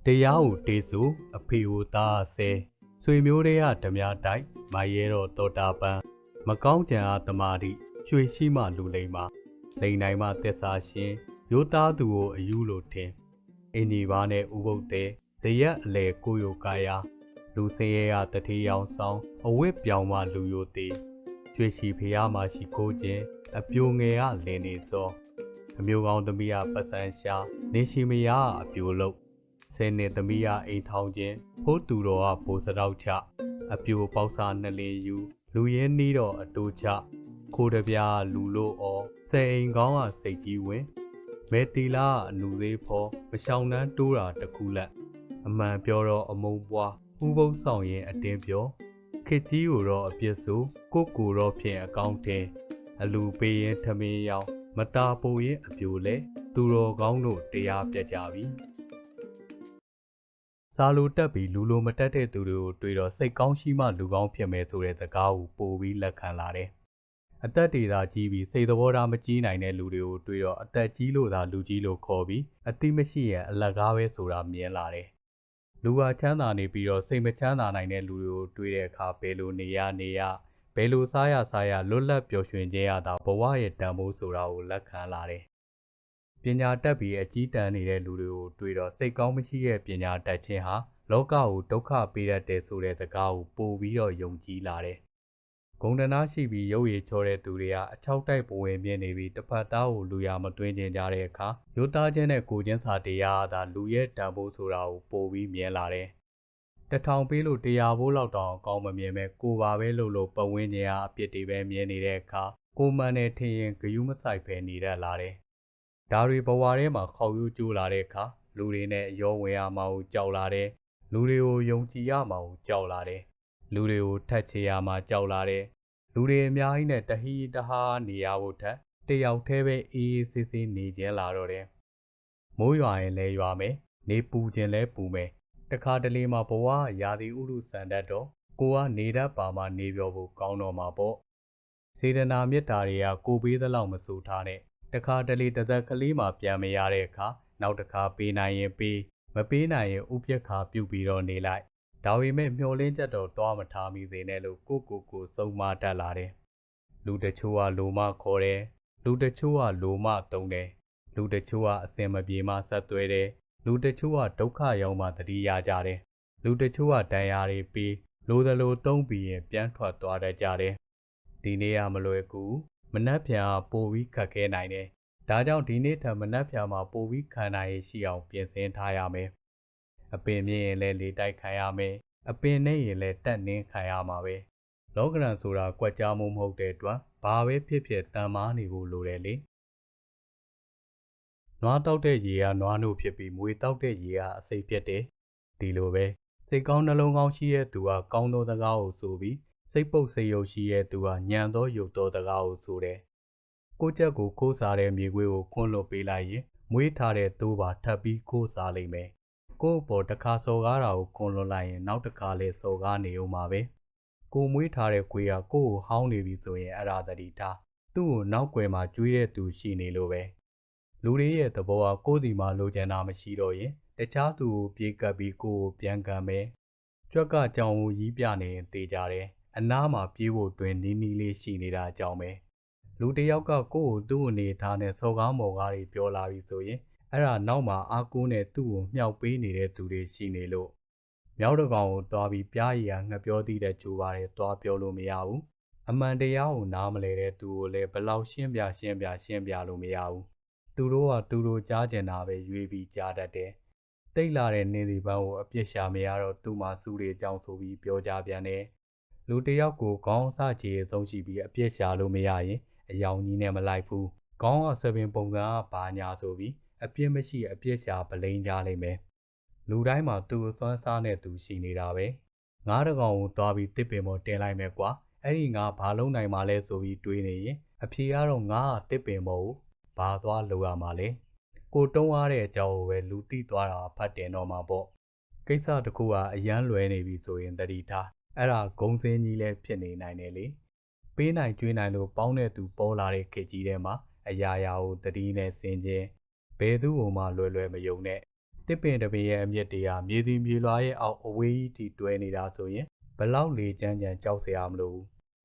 တရားကိုတေးစုအဖေကိုသားဆဲဆွေမျိုးတွေကဓမြတိုက်မရဲတော့တော်တာပန်းမကောင်းကြံအားသမာတိရွှေရှိမှလူလိမ္မာလိန်နိုင်မှတက်စာရှင်ရိုးသားသူကိုအယူလိုထင်အင်းဒီပါနဲ့ဥပုပ်တဲ့ဇရက်အလေကိုယိုကာယာလူစင်းရဲကတထေးရောင်ဆောင်အဝတ်ပြောင်မှလူယိုသေးရွှေရှိဖျားမှရှိကိုခြင်းအပြိုငယ်ကလင်းနေစောအမျိုးကောင်းသမီးကပတ်စံရှာနေရှိမယားအပြိုလုံးဆယ်နှစ်သမီးကအိမ်ထောင်ခြင်းဖိုးတူတော်ကဘိုးစတော့ချအပြိုပေါက်စာနှစ်လင်းယူလူရင်းနီးတော့အတူချခိုးတပြားလူလို့ဩဆယ်အိမ်ကောင်းကစိတ်ကြီးဝင်မဲတီလာအနူသေးဖော်မရှောင်နှမ်းတိုးတာတခုလက်အမှန်ပြောတော့အမုံပွားဥပုပ်ဆောင်ရင်အတင်းပြောခစ်ကြီးကိုတော့အပြစ်ဆိုကိုကိုတော့ဖြင့်အကောင်းတင်အလူပေးရင်ထမင်းရောက်မတာပိုရင်အပြိုလဲသူတော်ကောင်းတို့တရားပြကြပြီစာလိုတက်ပြီးလူလိုမတက်တဲ့သူတွေကိုတွေ့တော့စိတ်ကောင်းရှိမှလူကောင်းဖြစ်မယ်ဆိုတဲ့စကားကိုပို့ပြီးလက်ခံလာတယ်အသက်တွေသာကြီးပြီးစိတ်သဘောထားမကြီးနိုင်တဲ့လူတွေကိုတွေ့တော့အသက်ကြီးလို့သာလူကြီးလို့ခေါ်ပြီးအတိမရှိရင်အလကားပဲဆိုတာမြင်လာတယ်လူဟာချမ်းသာနေပြီးတော့စိတ်မချမ်းသာနိုင်တဲ့လူတွေကိုတွေ့တဲ့အခါဘယ်လိုနေရဘယ်လိုစားရလွတ်လပ်ပျော်ရွှင်ခြင်းရတာဘဝရဲ့တန်ဖိုးဆိုတာကိုလက်ခံလာတယ်ပညာတတ်ပြီးအကြီးတန်းနေတဲ့လူတွေကိုတွေ့တော့စိတ်ကောင်းမရှိတဲ့ပညာတတ်ခြင်းဟာလောကကိုဒုက္ခပေးတတ်တယ်ဆိုတဲ့စကားကိုပို့ပြီးတော့ယုံကြည်လာတယ်ဂုဏ်တနာရှိပြီးရုပ်ရည်ချောတဲ့သူတွေကအချောက်တိုက်ပဝင်ပြင်းနေပြီးတစ်ဖက်သားကိုလူရမတွင်းကျင်ကြတဲ့အခါရိုးသားခြင်းနဲ့ကိုချင်းစာတရားသာလူရဲ့တန်ဖိုးဆိုတာကိုပို့ပြီးမြင်လာတယ်1000ပေးလို့100ဘိုးလောက်တောင်အကောင်းမမြင်ပဲကိုပါပဲလို့ပတ်ဝန်းကျင်အားအပြစ်တွေပဲမြင်နေတဲ့အခါကိုမှန်တဲ့ထင်ရင်ဂယုမဆိုင်ပဲနေတတ်လာတယ်ဒါတွေဘဝထဲမှာခေါက်ရိုးကျိုးလာတဲ့အခါလူတွေနဲ့အရောဝင်ရမှာကိုကြောက်လာတယ်လူတွေကိုယုံကြည်ရမှာကိုကြောက်လာတယ်လူတွေကိုထက်ချေရမှာကြောက်လာတယ်လူတွေအများကြီးနဲ့တဟီတဟားနေရဖို့ထက်တယောက်တည်းပဲအေးအေးဆေးဆေးနေခြင်းလာတော့တယ်မိုးရွာရင်လဲရွာမယ်နေပူခြင်းလဲပူမယ်တခါတလေမှာဘဝရာသီဥတုစံတတ်တော့ကိုကနေတတ်ပါမှနေပြောဖို့ကောင်းတော့မှာပေါ့စေတနာမေတ္တာတွေကကိုပေးသလောက်မစိုးထားနဲ့တခါတလေတစ်သက်ကလေးမှာပြန်မရတဲ့အခါနောက်တစ်ခါပေးနိုင်ရင်ပေးမပေးနိုင်ရင်ဥပက္ခပြုပြီးတော့နေလိုက်ဒါပေမဲ့မျောလင်းချက်တော့သွားမထားမိသေးနဲ့လို့ကိုစုံမတတ်လာတယ်လူတချို့ကလိုမခေါ်တယ်လူတချို့ကလိုမသုံးတယ်လူတချို့ကအစင်မပြေမှဆက်သွဲတယ်လူတချို့ကဒုက္ခရောက်မှတတိရကြတယ်လူတချို့ကဒဏ်ရာတွေပြီးလိုသလိုသုံးပြီးရင်ပြန်ထွက်သွားတတ်ကြတယ်ဒီနေ့ကမလွယ်ကူမနှက်ဖြံပိုပြီးခက်ခဲနိုင်တယ်ဒါကြောင့်ဒီနေ့ထက်မနှက်ဖြံမှာပိုပြီးခံနိုင်ရရှိအောင်ပြင်ဆင်ထားရမယ်အပင်မြင့်ရင်လည်းလေတိုက်ခံရမယ်အပင်နဲ့ရင်လည်းတက်နှင်းခံရမှာပဲလောကရန်ဆိုတာကွက်ကြားမှုမဟုတ်တဲ့အတွက်ဘာပဲဖြစ်ဖြစ်တန်မားနေဖို့လိုတယ်လေနွားတောက်တဲ့ရေကနွားနို့ဖြစ်ပြီးမွေတောက်တဲ့ရေကအစိပ်ဖြစ်တယ်ဒီလိုပဲစိတ်ကောင်းနှလုံးကောင်းရှိတဲ့သူကကောင်းသောစကားကိုဆိုပြီးစိတ်ပုတ်စိတ်ယုတ်ရှိတဲ့သူကညံသောယုတ်သောစကားကိုဆိုတယ်ကိုချက်ကိုခိုးစားတဲ့မြေခွေးကိုခွန်းလွတ်ပေးလိုက်ရင်မွေးထားတဲ့သိုးပါထပ်ပြီးခိုးစားလိမ့်မယ်ကို့အပေါ်တစ်ခါစော်ကားတာကိုခွန်းလွတ်လိုက်ရင်နောက်တစ်ခါလဲစော်ကားနေဦးမှာပဲကိုမွေးထားတဲ့ခွေးကကို့ကိုဟောင်းနေပြီဆိုရင်အရာတတိထားသူ့ကိုနောက်ွယ်မှာကျွေးတဲ့သူရှိနေလို့ပဲလူတွေရဲ့သဘောကကိုယ့်စီမှာလိုချင်တာမရှိတော့ရင်တခြားသူကိုပြေးကပ်ပြီးကိုယ်ကိုပြန်ကန်မယ်ကြွက်ကကြောင်ကိုရီးပြနေရင်တေးကြတယ်အနားမှာပြေးဖို့တွင်နီးနီးလေးရှိနေတာအကြောင်းပဲလူတယောက်ကကိုယ့်ကိုသူ့အနေထားနဲ့စော်ကားမော်ကားတွေပြောလာပြီဆိုရင်အဲ့ဒါနောက်မှာအားကိုးနဲ့သူ့ကိုမြှောက်ပေးနေတဲ့သူတွေရှိနေလို့မြောက်တကောင်ကိုသွားပြီးပြားရည်ကငှက်ပြောသည့်တဲ့ကြိုးပါတယ်သွားပြောလို့မရဘူးအမှန်တရားကိုနားမလဲတဲ့သူကိုလည်းဘလောက်ရှင်းပြလို့မရဘူးသူတို့ကသူတို့ကြားကျင်တာပဲရွေးပြီးကြားတတ်တယ်တိတ်လာတဲ့နေစီပန်းကိုအပြစ်ရှာမရတော့သူ့မှာစူးတွေကြောင်းဆိုပြီးပြောကြပြန်တယ်လူတယောက်ကိုခေါင်းအစချေဆုံးရှိပြီးအပြစ်ရှာလို့မရရင်အယောင်ကြီးနဲ့မလိုက်ဘူးခေါင်းကဆပင်ပုံစံကဘာညာဆိုပြီးအပြစ်မရှိအပြစ်ရှာပလိန်ကြလိမ့်မယ်လူတိုင်းမှာသူ့အစွမ်းစားနဲ့သူရှိနေတာပဲငါးတကောင်ကိုသွားပြီးတစ်ပင်ပေါ်တင်လိုက်မယ်ကွာအဲ့ဒီငါဘာလုံးနိုင်မှလဲဆိုပြီးတွေးနေရင်အဖြေကတော့ငါကတစ်ပင်မဟုတ်ဘာသွားလို့ရမှာလဲကိုတုံးအားတဲ့အကြောင်းကိုပဲလူသိသွားတာဖတ်တင်တော့မှာပေါ့ကိစ္စတစ်ခုကအရန်လွယ်နေပြီဆိုရင်တတိထားအဲ့ဒါဂုံစင်းကြီးလည်းဖြစ်နေနိုင်တယ်လေပေးနိုင်ကျွေးနိုင်လို့ပေါင်းတဲ့သူပေါ်လာတဲ့ခေတ်ကြီးထဲမှာအရာရာကိုတတိနဲ့စင်ချင်းဘယ်သူ့ကိုမှလွယ်မယုံနဲ့တ တစ်ပင်တစ်ပင်ရဲ့အမြင့်တရားမြေစီမြေလွားရဲ့အောက်အဝေးကြီးထိတွဲနေတာဆိုရင်ဘလောက်လေကြမ်းကြမ်းကြောက်စရာမလိုဘူး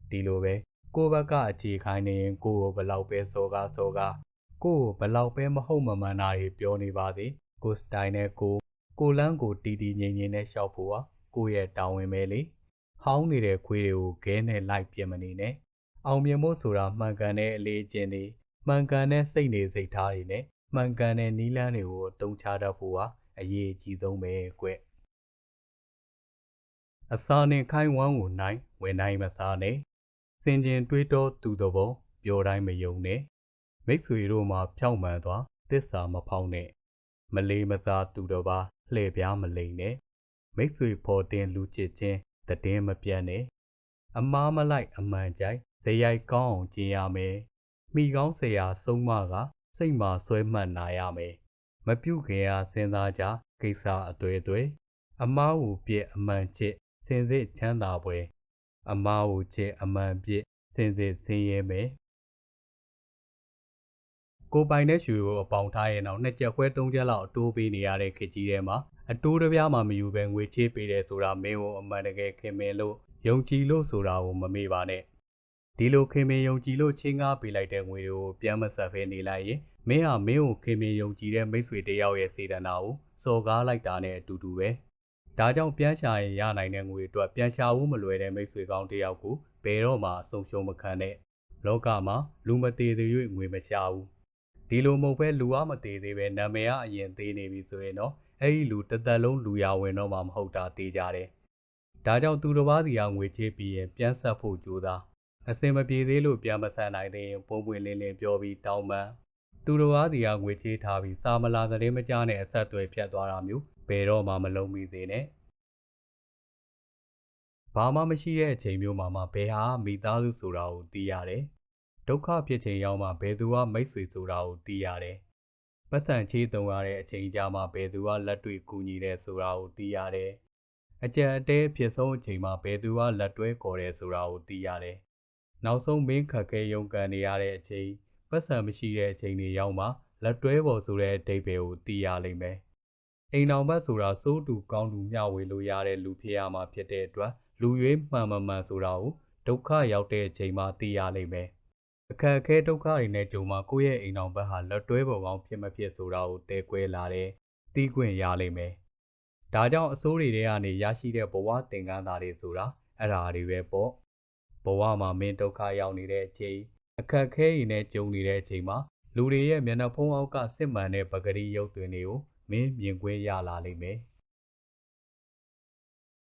ဒီလိုပဲကိုယ့်ဘက်ကအခြေခိုင်းနေရင်ကိုယ့်ကိုဘလောက်ပဲစော်ကားကိုယ့်ကိုဘလောက်ပဲမဟုတ်မမှန်တာတွေပြောနေပါစေကိုယ်စတိုင်နဲ့ကိုလန်းကိုတီတီငိမ့်ငိမ့်နဲ့ရှောက်ဖို့ဟာကိုယ့်ရဲ့တာဝန်ပဲလေဟောင်းနေတဲ့ခွေးတွေကိုခဲနဲ့လိုက်ပြစ်မနေနဲ့အောင်မြင်ဖို့ဆိုတာမှန်ကန်တဲ့အလေးအကျင့်တွေမှန်ကန်တဲ့စိတ်နေစိတ်ထားတွေနဲ့မှန်ကန်တဲ့နီးလန်းတွေကိုတုံးချတတ်ဖို့ဟာအရေးအကြီးဆုံးပဲကွအစာနဲ့ခိုင်းဝမ်းကိုနိုင်ဝင်နိုင်မစားနဲ့စင်ကျင်တွေးတောသူသဘောပြောတိုင်းမယုံနဲ့မိတ်ဆွေတို့မှာဖြောင့်မှန်သွားသစ္စာမဖောက်နဲ့မလေးမစားသူတစ်ပါးလှည့်ပြားမလိမ့်နဲ့မိတ်ဆွေဖော်တင်လူချစ်ချင်းတည်င်းမပြတ်နဲ့အမားမလိုက်အမှန်ကြိုက်ဇယိုက်ကောင်းအောင်ကျင်ရမယ်မိကောင်းဆရာဆုံးမကစိတ်မှာဆွဲမှတ်နာရမယ်မပြုတ်ခင်အားစဉ်းစားကြကိစ္စအသွေးအမားကိုပြစ်အမှန်ချစ်စင်စစ်ချမ်းသာပွဲအမားကိုချစ်အမှန်ပြစ်စင်စစ်ဆင်းရဲမယ်ကိုပိုင်တဲ့ရွှေကိုအပေါင်ထားရဲ့နောက်2ချက်ခွဲ3ချက်လောက်အတိုးပေးနေရတဲ့ခေတ်ကြီးထဲမှာအတိုးတစ်ပြားမှမယူပဲငွေချေးပေးတယ်ဆိုတာမင်းကိုအမှန်တကယ်ခင်မင်လို့ယုံကြည်လို့ဆိုတာကိုမမေ့ပါနဲ့ဒီလိုခင်မင်ယုံကြည်လို့ချင်းကားပေးလိုက်တဲ့ငွေတွေကိုပြန်မဆက်ဖဲနေလိုက်ရင်မင်းဟာမင်းကိုခင်မင်ယုံကြည်တဲ့မိတ်ဆွေတယောက်ရဲ့စေတနာကိုစော်ကားလိုက်တာနဲ့အတူတူပဲဒါကြောင့်ပြန်ရှာရင်ရနိုင်တဲ့ငွေအတွက်ပြန်ရှာဖို့မလွယ်တဲ့မိတ်ဆွေကောင်းတယောက်ကိုဘယ်တော့မှအဆုံးရှုံးမခံနဲ့လောကမှာလူမသေးသေး၍ငွေမရှာဘူးဒီလိုမဟုတ်ပဲလူအားမသေးသေးပဲနာမည်ကအရင်သေးနေပြီဆိုရင်တော့အဲ့ဒီလူတစ်သက်လုံးလူရဝင်တော့မှမဟုတ်တာသိကြတယ်ဒါကြောင့်သူတစ်ပါးစီကငွေချေးပြီးရင်ပြန်ဆက်ဖို့ကြိုးစားအစင်မပြေသေးလို့ပြန်မဆက်နိုင်သေးရင်ပုံပွင့်လင်းလင်းပြောပြီးတောင်းပန်သူတစ်ပါးစီကငွေချေးထားပြီးစာမလာသတင်းမကြားနဲ့အဆက်အသွယ်ဖြတ်သွားတာမျိုးဘယ်တော့မှမလုပ်မိသေးနဲ့ဘာမှမရှိတဲ့အချိန်မျိုးမှာဘယ်ဟာမိသားစုဆိုတာကိုသိရတယ်ဒုက္ခဖြစ်ချိန်ရောက်မှဘယ်သူကမိတ်ဆွေဆိုတာကိုသိရတယ်ပတ်စံချေးတုံရတဲ့အချိန်ကြာမှဘယ်သူကလက်တွေ့ကူညီတယ်ဆိုတာကိုသိရတယ်အကြံအတဲဖြစ်ဆုံးအချိန်မှာဘယ်သူကလက်တွဲခေါ်တယ်ဆိုတာကိုသိရတယ်နောက်ဆုံးမင်းခက်ခဲရုန်းကန်နေရတဲ့အချိန်ပတ်စံမရှိတဲ့အချိန်တွေရောက်မှလက်တွဲပေါ်ဆိုတဲ့အဓိပ္ပာယ်ကိုသိရလိမ့်မယ်အိမ်တော်ဘက်ဆိုတာစိုးတူကောင်းတူမျှဝေလို့ရတဲ့လူဖြစ်ရမှာဖြစ်တဲ့အတွက်လူရွေးမှန်မမှန်ဆိုတာကိုဒုက္ခရောက်တဲ့အချိန်မှသိရလိမ့်မယ်အခက်အခဲဒုက္ခတွေနဲ့ကြုံမှာကိုယ့်ရဲ့အိမ်တော်ဘက်ဟာလက်တွဲပေါ်ကောင်းဖြစ်မဖြစ်ဆိုတာကိုတဲကွဲလာတယ်တီးခွင့်ရလိမ့်မယ်ဒါကြောင့်အစိုးတွေကနေရရှိတဲ့ဘဝသင်ခန်းစာတွေဆိုတာအဲ့ဒါတွေပဲပေါ့ဘဝမှာမင်းဒုက္ခရောက်နေတဲ့အချိန်အခက်အခဲတွေနဲ့ကြုံနေတဲ့အချိန်မှာလူတွေရဲ့မျက်နှာဖုံးအောက်ကစစ်မှန်တဲ့ပဂတိရုပ်သွင်းတွေကိုမင်းမြင်ကွင်းရလာလိမ့်မယ်